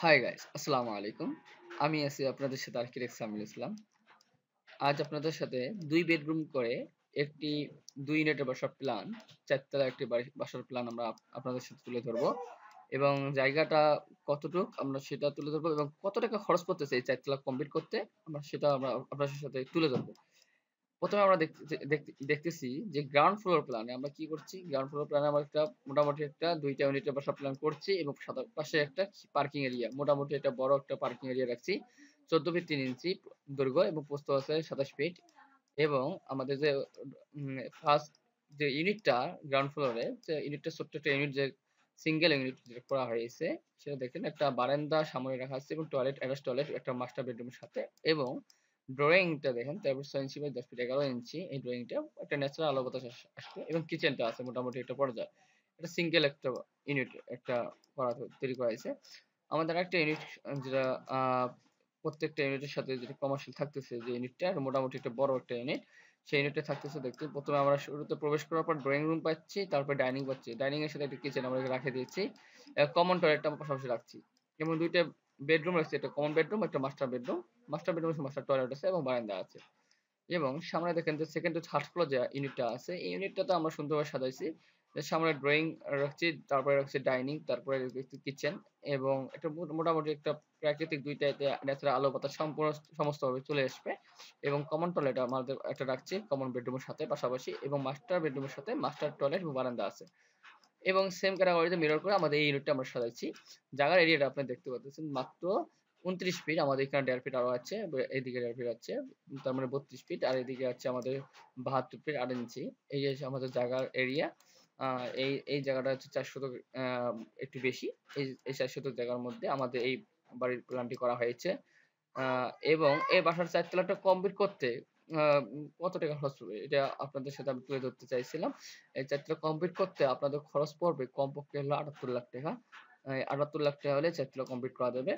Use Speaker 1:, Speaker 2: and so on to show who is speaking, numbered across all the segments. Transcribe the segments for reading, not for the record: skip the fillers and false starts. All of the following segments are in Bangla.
Speaker 1: হাই গাইস, আসসালামু আলাইকুম। আমি আছি আপনাদের সাথে আর্কিটেক্ট সামিল ইসলাম। আজ আপনাদের সাথে 2 বেডরুম করে একটি 2 ইউনিটের বাসার প্ল্যান, চারতলা একটি বাসার প্ল্যান আমরা আপনাদের সাথে তুলে ধরবো এবং জায়গাটা কতটুক আমরা সেটা তুলে ধরবো এবং কত টাকা খরচ পড়তেছে এই চারতলা কমপ্লিট করতে আমরা আপনাদের সাথে তুলে ধরবো। প্রথমে আমরা দেখতেছি যে গ্রাউন্ড ফ্লোর প্ল্যানে আমরা কি করছি। গ্রাউন্ড ফ্লোর প্ল্যানে আমরা একটা মোটামুটি একটা 2টা ইউনিটের বাসা প্ল্যান করছি এবং পাশে একটা পার্কিং এরিয়া, মোটামুটি একটা বড় একটা পার্কিং এরিয়া রাখছি। 14 ফিট 3 ইঞ্চি দৈর্ঘ্য এবং প্রস্থ আছে 27 ফিট। এবং আমাদের যে ফার্স্ট যে ইউনিটটা গ্রাউন্ড ফ্লোরে যে ইউনিটটা ছোট্ট একটা ইউনিট, যে সিঙ্গেল ইউনিট যেটা করা হয়েছে, সেটা দেখেন একটা বারান্দা সামনে রাখা আছে এবং টয়লেট, অ্যাটাচ টয়লেট একটা মাস্টার বেডরুমের সাথে। এবং ড্রয়িংটা দেখেন 13.6 ইঞ্চি বাই 10 ফিট 11 ইঞ্চি। এই ড্রয়িংটা একটা ন্যাচারাল আলো বাতাস আসবে এবং কিচেনটা আছে মোটামুটি একটা পর্যায়ে। এটা সিঙ্গেল একটা ইউনিট একটা তৈরি করা হয়েছে। আমাদের একটা ইউনিট যেটা প্রত্যেকটা ইউনিটের সাথে যেটা কমার্শিয়াল থাকতেছে, যে ইউনিটটা মোটামুটি একটা বড় একটা ইউনিট, সেই ইউনিটে থাকতেছে। দেখতে প্রথমে আমরা শুরুতে প্রবেশ করার পর ড্রয়িং রুম পাচ্ছি, তারপর ডাইনিং পাচ্ছি। ডাইনিং এর সাথে একটা কিচেন আমরা রেখে দিয়েছি। কমন টয়লেটটা আমরা পাশাপাশি রাখছি এবং 2টা বেডরুম রাখছি, একটা কমন বেডরুম, একটা মাস্টার বেডরুম। মাস্টার বেডরুমে মাস্টার টয়লেট আছে এবং বারান্দা আছে। এবং সামনে দেখেন যে সেকেন্ড টু থার্ড ফ্লোর যে ইউনিটটা আছে, এই ইউনিটটাতে আমরা সুন্দরভাবে সাজাইছি। সামনে ড্রয়িং রাখছি, তারপরে রাখছি ডাইনিং, তারপরে রাখছি কিচেন এবং একটা মোটামুটি একটা প্রাকৃতিক 2টাতে ন্যাচারাল আলো বাতাস সম্পূর্ণ সমস্তভাবে চলে আসবে। এবং কমন টয়লেট আমাদের একটা রাখছি কমন বেডরুমের সাথে পাশাপাশি, এবং মাস্টার বেডরুমের সাথে মাস্টার টয়লেট এবং বারান্দা আছে। এবং সেম ক্যাটাগরিতে মিরর করে আমাদের এই ইউনিটটা আমরা সাজাইছি। জায়গার এরিয়াটা আপনি দেখতে পাচ্ছেন মাত্র 29 ফিট। আমাদের এখানে 1.5 ফিট আরো আছে, এদিকে 1.5 ফিট আছে, তার মানে 32 ফিট। আর এদিকে আছে আমাদের 72 ফিট 8 ইঞ্চি। এই যে আমাদের জায়গার এরিয়া। এই জায়গাটা হচ্ছে 4 শতক, একটু বেশি। এই 4 শতক জায়গার মধ্যে আমাদের এই বাড়ির প্ল্যানটি করা হয়েছে। এবং এই বাসার 4 তলাটা কমপ্লিট করতে কত টাকা খরচ পড়বে এটা আপনাদের সাথে আমি তুলে ধরতে চাইছিলাম। এই 4 তলা কমপ্লিট করতে আপনাদের খরচ পড়বে কমপক্ষে হলো ৭৮ লাখ টাকা। ৭৮ লাখ টাকা হলে 4 তলা কমপ্লিট করা যাবে।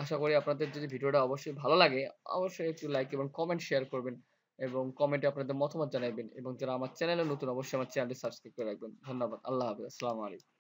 Speaker 1: আশা করি আপনাদের যদি ভিডিওটা অবশ্যই ভালো লাগে, অবশ্যই একটু লাইক এবং কমেন্ট শেয়ার করবেন এবং কমেন্টে আপনাদের মতামত জানাবেন, এবং যারা আমার চ্যানেলে নতুন অবশ্যই আমার চ্যানেলটি সাবস্ক্রাইব করে রাখবেন। ধন্যবাদ। আল্লাহ হাফেজ। আসসালামু আলাইকুম।